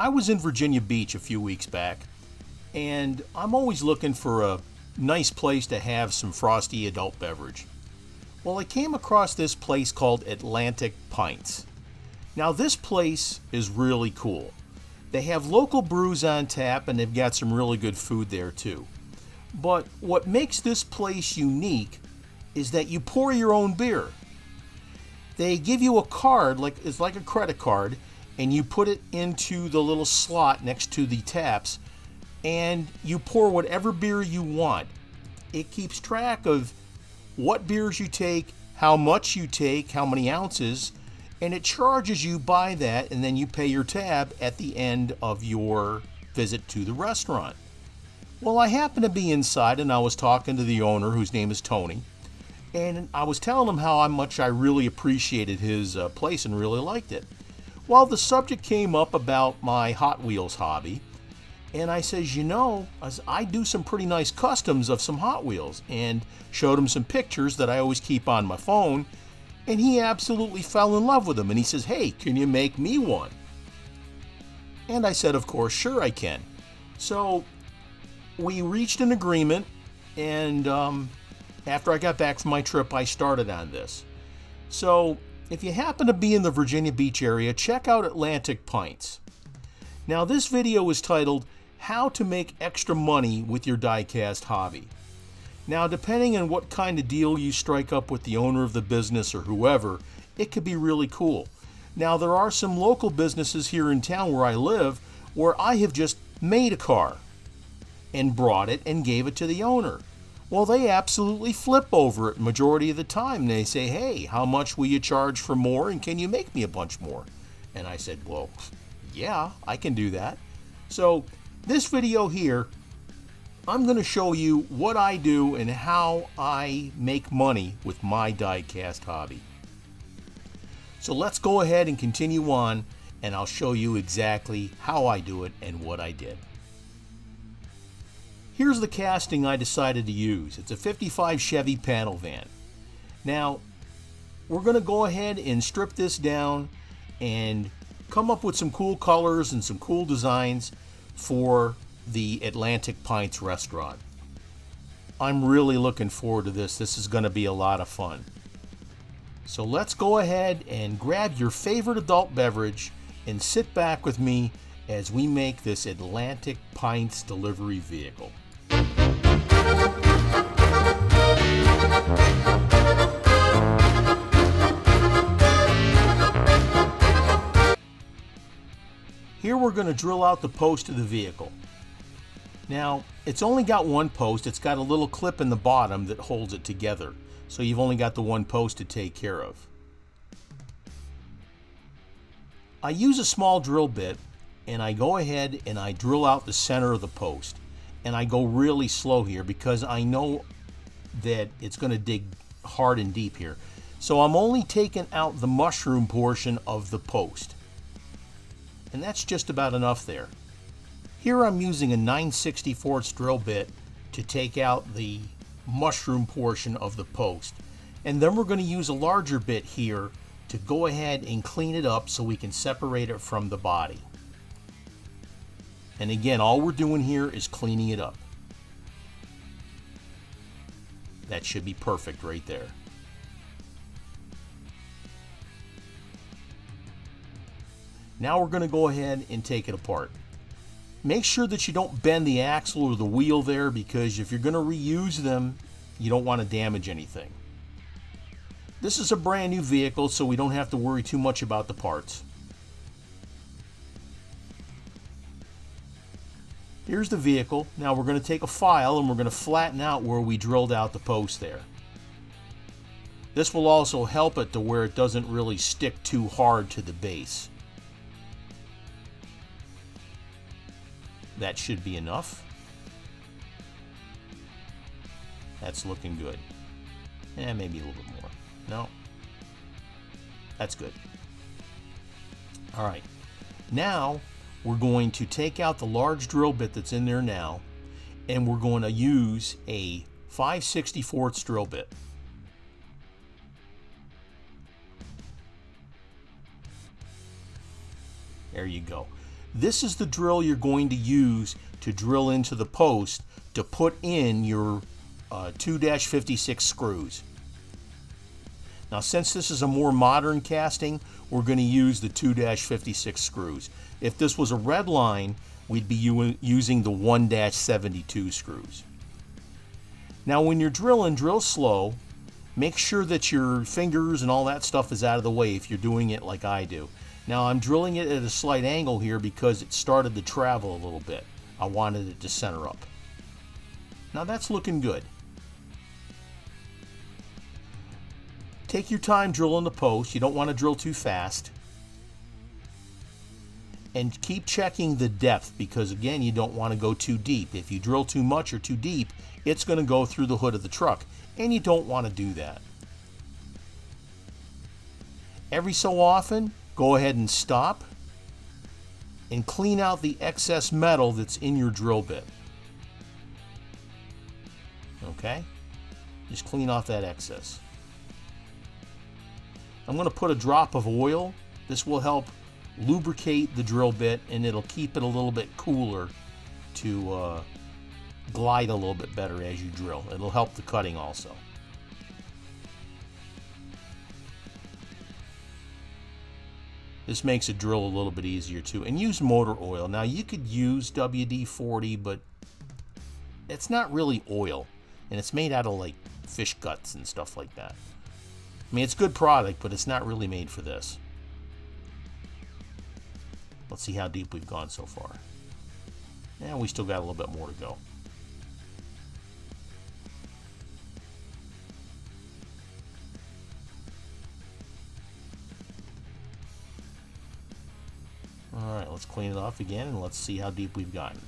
I was in Virginia Beach a few weeks back, and I'm always looking for a nice place to have some frosty adult beverage. Well, I came across this place called Atlantic Pints. Now, this place is really cool. They have local brews on tap, and they've got some really good food there too. But what makes this place unique is that you pour your own beer. They give you a card, it's like a credit card, and you put it into the little slot next to the taps, and you pour whatever beer you want. It keeps track of what beers you take, how much you take, how many ounces, and it charges you by that, and then you pay your tab at the end of your visit to the restaurant. Well, I happened to be inside, and I was talking to the owner, whose name is Tony, and I was telling him how much I really appreciated his place and really liked it. Well, the subject came up about my Hot Wheels hobby, and I says, I do some pretty nice customs of some Hot Wheels, and showed him some pictures that I always keep on my phone, and he absolutely fell in love with them, and he says, "Hey, can you make me one?" And I said, of course, sure I can. So we reached an agreement, and after I got back from my trip, I started on this. So if you happen to be in the Virginia Beach area, check out Atlantic Pints. Now, this video is titled, How to Make Extra Money with Your Diecast Hobby. Now, depending on what kind of deal you strike up with the owner of the business or whoever, it could be really cool. Now, there are some local businesses here in town where I live where I have just made a car and brought it and gave it to the owner. Well, they absolutely flip over it majority of the time. They say, "Hey, how much will you charge for more, and can you make me a bunch more?" And I said, "Well, yeah, I can do that." So this video here, I'm going to show you what I do and how I make money with my diecast hobby. So let's go ahead and continue on, and I'll show you exactly how I do it and what I did. Here's the casting I decided to use. It's a 55 Chevy panel van. Now, we're going to go ahead and strip this down and come up with some cool colors and some cool designs for the Atlantic Pints restaurant. I'm really looking forward to this. This is going to be a lot of fun. So let's go ahead and grab your favorite adult beverage and sit back with me as we make this Atlantic Pints delivery vehicle. Here we're going to drill out the post of the vehicle. Now, it's only got one post. It's got a little clip in the bottom that holds it together. So you've only got the one post to take care of. I use a small drill bit, and I go ahead and I drill out the center of the post. And I go really slow here because I know that it's going to dig hard and deep here. So I'm only taking out the mushroom portion of the post. And that's just about enough there. Here I'm using a 9/64 drill bit to take out the mushroom portion of the post. And then we're going to use a larger bit here to go ahead and clean it up so we can separate it from the body. And again, all we're doing here is cleaning it up. That should be perfect right there. Now we're going to go ahead and take it apart. Make sure that you don't bend the axle or the wheel there, because if you're going to reuse them, you don't want to damage anything. This is a brand new vehicle, so we don't have to worry too much about the parts. Here's the vehicle. Now we're going to take a file and we're going to flatten out where we drilled out the post there. This will also help it to where it doesn't really stick too hard to the base. That should be enough. That's looking good. Maybe a little bit more. No. That's good. All right. Now we're going to take out the large drill bit that's in there now, and we're going to use a 5/64 drill bit. There you go. This is the drill you're going to use to drill into the post to put in your 2-56 screws. Now, since this is a more modern casting, we're going to use the 2-56 screws. If this was a red line, we'd be using the 1-72 screws. Now, when you're drilling, drill slow. Make sure that your fingers and all that stuff is out of the way if you're doing it like I do. Now, I'm drilling it at a slight angle here because it started to travel a little bit. I wanted it to center up. Now, that's looking good. Take your time drilling the post. You don't want to drill too fast. And keep checking the depth because, again, you don't want to go too deep. If you drill too much or too deep, it's going to go through the hood of the truck, and you don't want to do that. Every so often, go ahead and stop and clean out the excess metal that's in your drill bit. Okay? Just clean off that excess. I'm going to put a drop of oil. This will help lubricate the drill bit, and it'll keep it a little bit cooler to glide a little bit better as you drill. It'll help the cutting also. This makes it drill a little bit easier too. And use motor oil. Now, you could use WD-40, but it's not really oil, and it's made out of like fish guts and stuff like that. I mean, it's a good product, but it's not really made for this. Let's see how deep we've gone so far. Yeah, we still got a little bit more to go. Alright, let's clean it off again and let's see how deep we've gotten.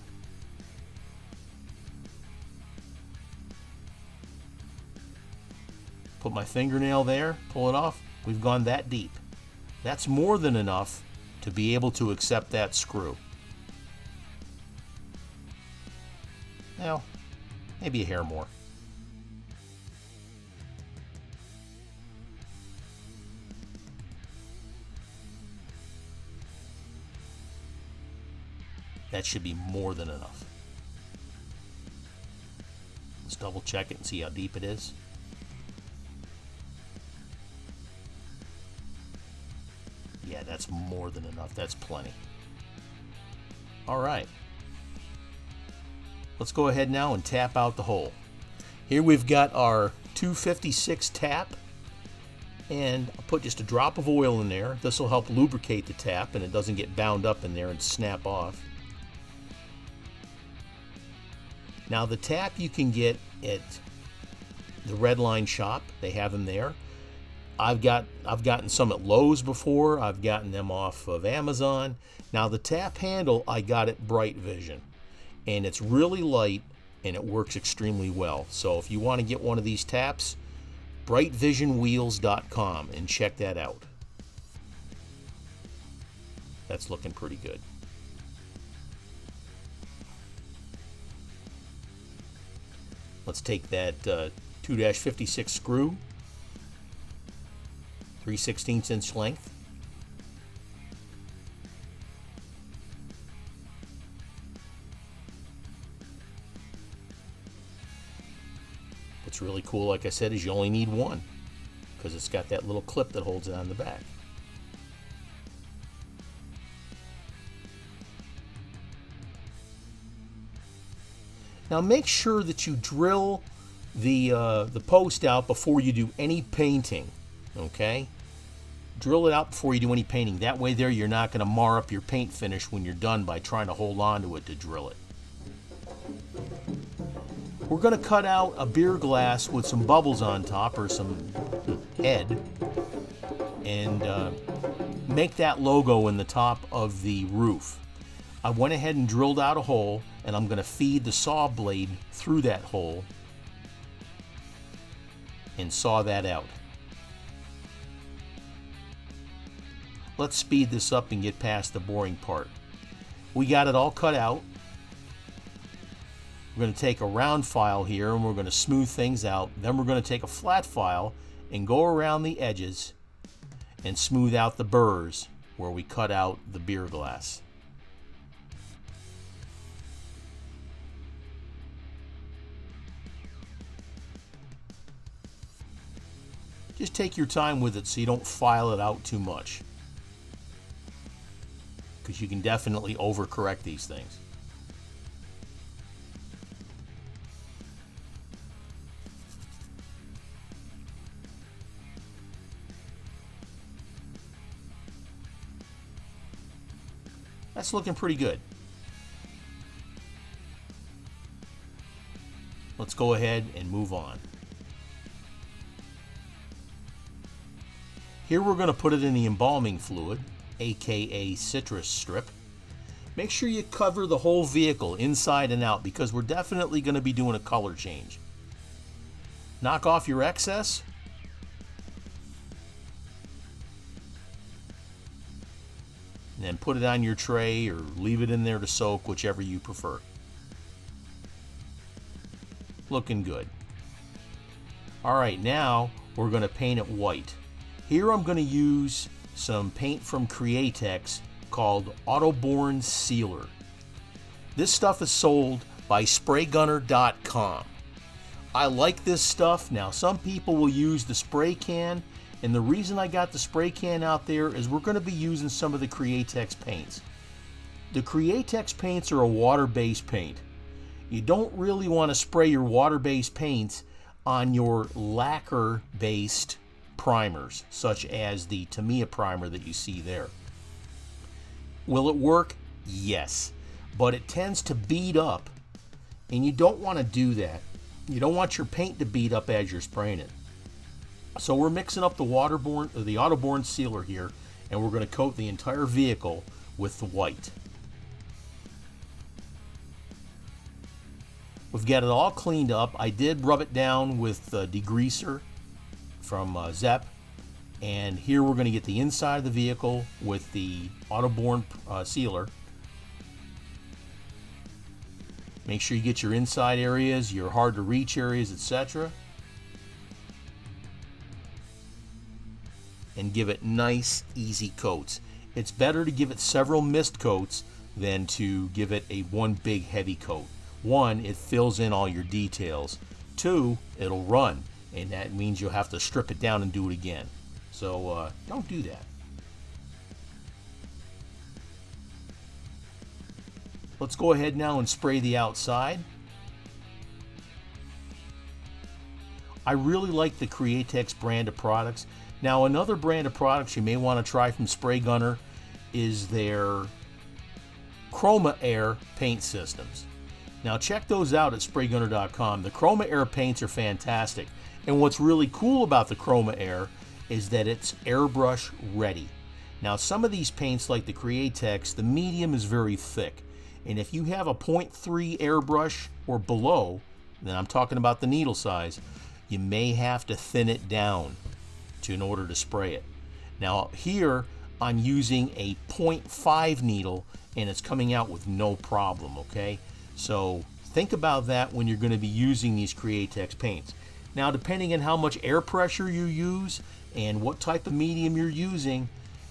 Put my fingernail there, pull it off. We've gone that deep. That's more than enough to be able to accept that screw. Now, maybe a hair more. That should be more than enough. Let's double check it and see how deep it is. Yeah, that's more than enough. That's plenty. All right. Let's go ahead now and tap out the hole. Here we've got our 256 tap, and I'll put just a drop of oil in there. This will help lubricate the tap and it doesn't get bound up in there and snap off. Now, the tap you can get at the Redline shop. They have them there. I've gotten some at Lowe's before. I've gotten them off of Amazon. Now, the tap handle I got at Bright Vision, and it's really light and it works extremely well. So if you want to get one of these taps, brightvisionwheels.com, and check that out. That's looking pretty good. Let's take that 2-56 screw, 3/16 inch length. What's really cool, like I said, is you only need one because it's got that little clip that holds it on the back. Now make sure that you drill the post out before you do any painting, okay? Drill it out before you do any painting. That way there you're not going to mar up your paint finish when you're done by trying to hold on to it to drill it. We're going to cut out a beer glass with some bubbles on top, or some head, and make that logo in the top of the roof. I went ahead and drilled out a hole, and I'm going to feed the saw blade through that hole and saw that out. Let's speed this up and get past the boring part. We got it all cut out. We're going to take a round file here and we're going to smooth things out. Then we're going to take a flat file and go around the edges and smooth out the burrs where we cut out the beer glass. Just take your time with it so you don't file it out too much, because you can definitely overcorrect these things. That's looking pretty good. Let's go ahead and move on. Here we're going to put it in the embalming fluid, aka citrus strip. Make sure you cover the whole vehicle inside and out, because we're definitely going to be doing a color change. Knock off your excess. And then put it on your tray or leave it in there to soak, whichever you prefer. Looking good. Alright, now we're going to paint it white. Here I'm going to use some paint from Createx called Autoborn Sealer. This stuff is sold by SprayGunner.com. I like this stuff. Now, some people will use the spray can, and the reason I got the spray can out there is we're going to be using some of the Createx paints. The Createx paints are a water-based paint. You don't really want to spray your water-based paints on your lacquer-based primers, such as the Tamiya primer that you see there. Will it work? Yes, but it tends to bead up, and you don't want to do that. You don't want your paint to bead up as you're spraying it. So we're mixing up the Autoborn Sealer here, and we're going to coat the entire vehicle with the white. We've got it all cleaned up. I did rub it down with degreaser from Zepp, and here we're going to get the inside of the vehicle with the Autoborn Sealer. Make sure you get your inside areas, your hard to reach areas, etc. And give it nice, easy coats. It's better to give it several mist coats than to give it a one big heavy coat. One, it fills in all your details. Two, it'll run, and that means you'll have to strip it down and do it again. So don't do that. Let's go ahead now and spray the outside. I really like the Createx brand of products. Now, another brand of products you may want to try from Spray Gunner is their Chroma Air paint systems. Now, check those out at SprayGunner.com. The Chroma Air paints are fantastic. And what's really cool about the Chroma Air is that it's airbrush ready. Now, some of these paints, like the Createx, the medium is very thick. And if you have a 0.3 airbrush or below, then I'm talking about the needle size, you may have to thin it down in order to spray it. Now here I'm using a 0.5 needle, and it's coming out with no problem, okay? So think about that when you're going to be using these Createx paints. Now, depending on how much air pressure you use and what type of medium you're using,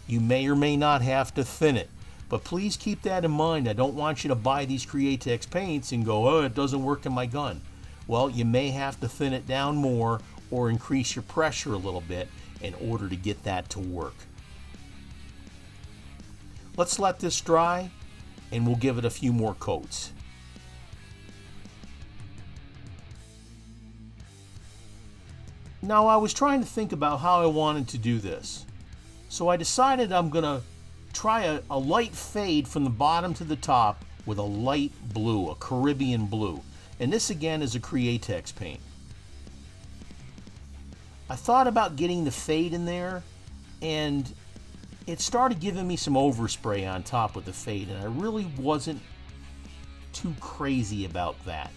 you may or may not have to thin it. But please keep that in mind. I don't want you to buy these Createx paints and go, oh, it doesn't work in my gun. Well, you may have to thin it down more or increase your pressure a little bit in order to get that to work. Let's let this dry, and we'll give it a few more coats. Now, I was trying to think about how I wanted to do this. So I decided I'm going to try a light fade from the bottom to the top with a light blue, a Caribbean blue. And this again is a Createx paint. I thought about getting the fade in there, and it started giving me some overspray on top with the fade, and I really wasn't too crazy about that.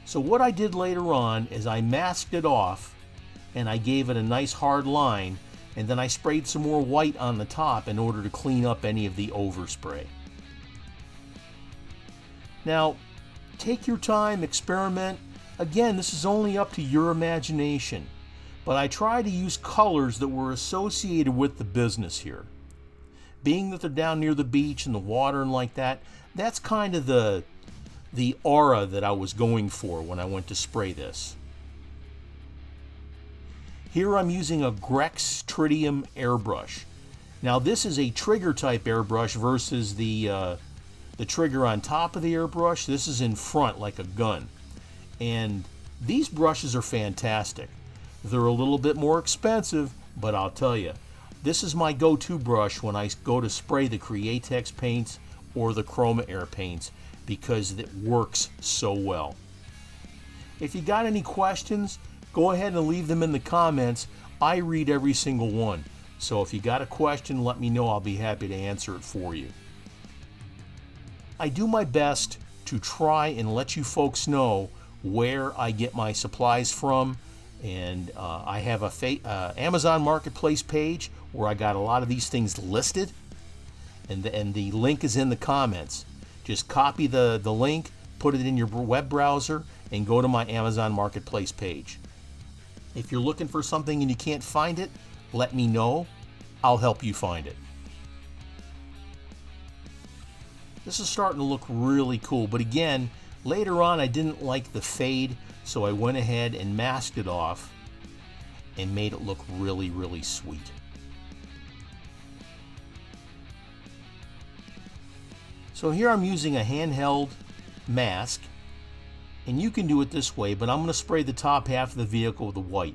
So what I did later on is I masked it off, and I gave it a nice hard line, and then I sprayed some more white on the top in order to clean up any of the overspray. Now, take your time, experiment. Again, this is only up to your imagination. But I try to use colors that were associated with the business here. Being that they're down near the beach and the water and like that, that's kind of the aura that I was going for when I went to spray this. Here I'm using a Grex Tritium airbrush. Now this is a trigger type airbrush versus the trigger on top of the airbrush. This is in front like a gun. And these brushes are fantastic. They're a little bit more expensive, but I'll tell you, this is my go-to brush when I go to spray the Createx paints or the Chroma Air paints because it works so well. If you got any questions, go ahead and leave them in the comments. I read every single one. So if you got a question, let me know. I'll be happy to answer it for you. I do my best to try and let you folks know where I get my supplies from. And I have a Amazon Marketplace page where I got a lot of these things listed. And the link is in the comments. Just copy the link, put it in your web browser, and go to my Amazon Marketplace page. If you're looking for something and you can't find it, let me know. I'll help you find it. This is starting to look really cool, but again, later on I didn't like the fade, so I went ahead and masked it off and made it look really, really sweet. So here I'm using a handheld mask, and you can do it this way, but I'm going to spray the top half of the vehicle with the white.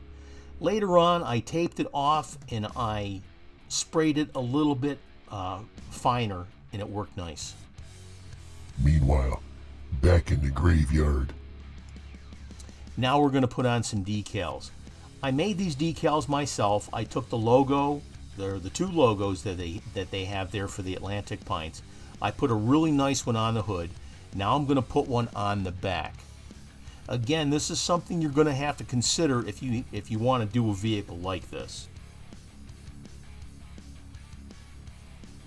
Later on, I taped it off and I sprayed it a little bit finer, and it worked nice. Meanwhile, back in the graveyard. Now we're going to put on some decals. I made these decals myself. I took the logo, the two logos that they have there for the Atlantic Pints. I put a really nice one on the hood. Now I'm going to put one on the back. Again, this is something you're going to have to consider if you want to do a vehicle like this.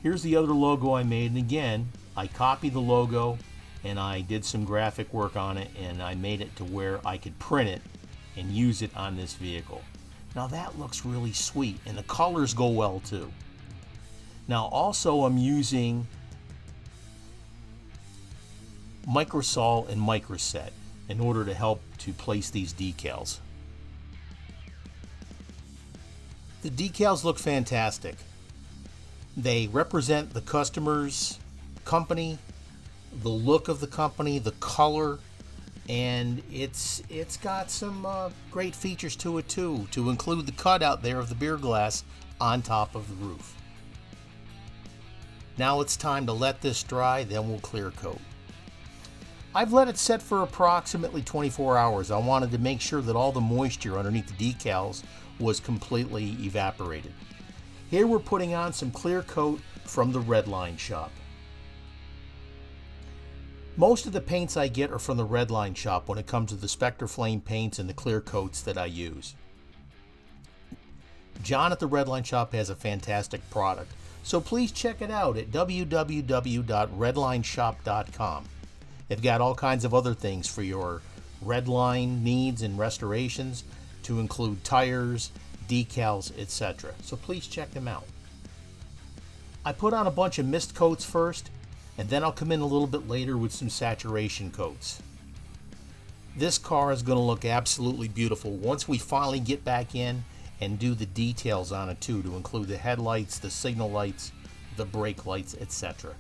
Here's the other logo I made, and again, I copied the logo and I did some graphic work on it, and I made it to where I could print it and use it on this vehicle. Now that looks really sweet, and the colors go well too. Now also I'm using Microsol and Microset in order to help to place these decals. The decals look fantastic. They represent the customer's company, the look of the company, the color, and it's got some great features to it too, to include the cutout there of the beer glass on top of the roof. Now it's time to let this dry, then we'll clear coat. I've let it set for approximately 24 hours. I wanted to make sure that all the moisture underneath the decals was completely evaporated. Here we're putting on some clear coat from the Redline shop. Most of the paints I get are from the Redline shop when it comes to the Spectre Flame paints and the clear coats that I use. John at the Redline shop has a fantastic product, so please check it out at www.redlineshop.com. They've got all kinds of other things for your Redline needs and restorations, to include tires, decals, etc. So please check them out. I put on a bunch of mist coats first, and then I'll come in a little bit later with some saturation coats. This car is going to look absolutely beautiful once we finally get back in and do the details on it too, to include the headlights, the signal lights, the brake lights, etc.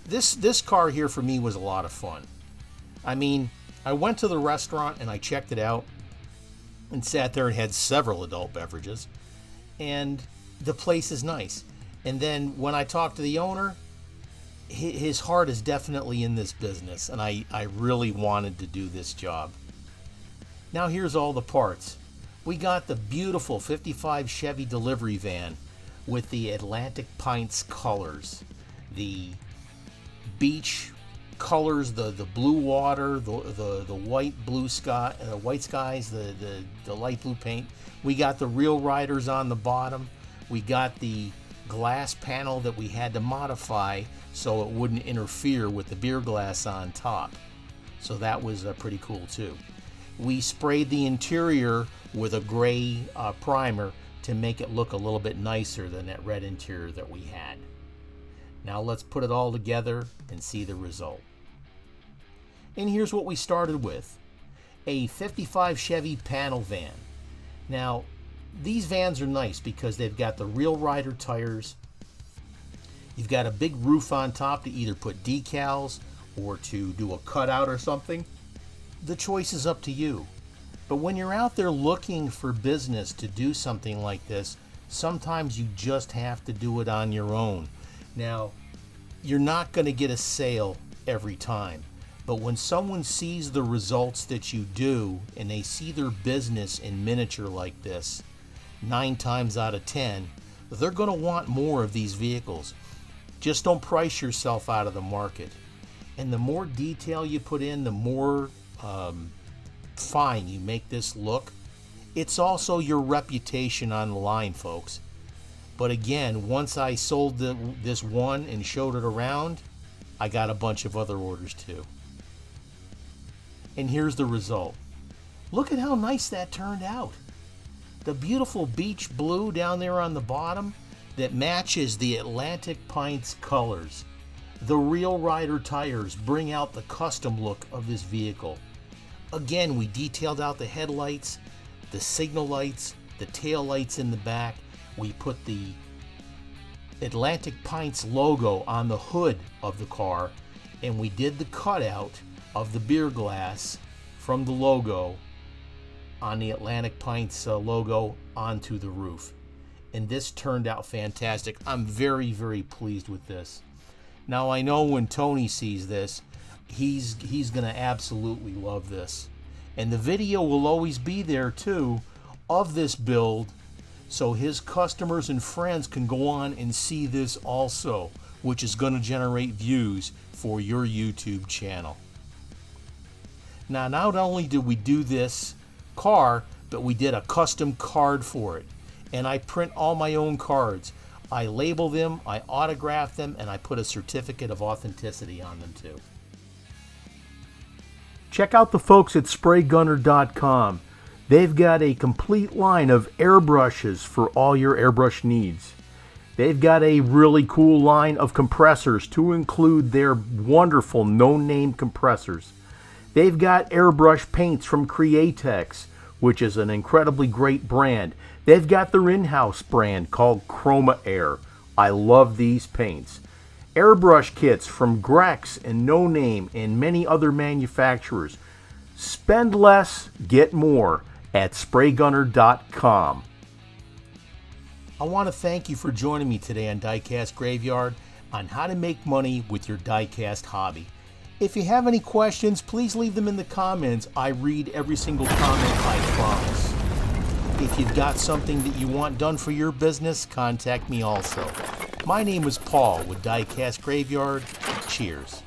This car here for me was a lot of fun. I mean, I went to the restaurant and I checked it out and sat there and had several adult beverages, and the place is nice. And then when I talked to the owner, his heart is definitely in this business, and I really wanted to do this job. Now here's all the parts. We got the beautiful 55 Chevy delivery van with the Atlantic Pints colors, the beach colors, the blue water, the white blue sky, white skies, the light blue paint. We got the Real Riders on the bottom. We got the glass panel that we had to modify so it wouldn't interfere with the beer glass on top. So that was pretty cool too. We sprayed the interior with a gray primer to make it look a little bit nicer than that red interior that we had. Now let's put it all together and see the result. And here's what we started with. a 55 Chevy panel van. Now, these vans are nice because they've got the real rider tires. You've got a big roof on top to either put decals or to do a cutout or something. The choice is up to you. But when you're out there looking for business to do something like this, sometimes you just have to do it on your own. Now, you're not going to get a sale every time, but when someone sees the results that you do and they see their business in miniature like this, 9 times out of 10, they're going to want more of these vehicles. Just don't price yourself out of the market. And the more detail you put in, the more fine you make this look. It's also your reputation on the line, folks. But again, once I sold this one and showed it around, I got a bunch of other orders too. And here's the result. Look at how nice that turned out. The beautiful beach blue down there on the bottom that matches the Atlantic Pints colors. The real rider tires bring out the custom look of this vehicle. Again, we detailed out the headlights, the signal lights, the tail lights in the back. We put the Atlantic Pints logo on the hood of the car, and we did the cutout of the beer glass from the logo on the Atlantic Pints logo onto the roof. And this turned out fantastic. I'm very, very pleased with this. Now, I know when Tony sees this, he's going to absolutely love this. And the video will always be there, too, of this build, so his customers and friends can go on and see this also, which is going to generate views for your YouTube channel. Now, not only did we do this car, but we did a custom card for it. And I print all my own cards. I label them, I autograph them, and I put a certificate of authenticity on them too. Check out the folks at SprayGunner.com. They've got a complete line of airbrushes for all your airbrush needs. They've got a really cool line of compressors to include their wonderful no-name compressors. They've got airbrush paints from Createx, which is an incredibly great brand. They've got their in-house brand called Chroma Air. I love these paints. Airbrush kits from Grex and No Name and many other manufacturers. Spend less, get more at SprayGunner.com. I want to thank you for joining me today on Diecast Graveyard on how to make money with your diecast hobby. If you have any questions, please leave them in the comments. I read every single comment, I promise. If you've got something that you want done for your business, contact me also. My name is Paul with Diecast Graveyard. Cheers.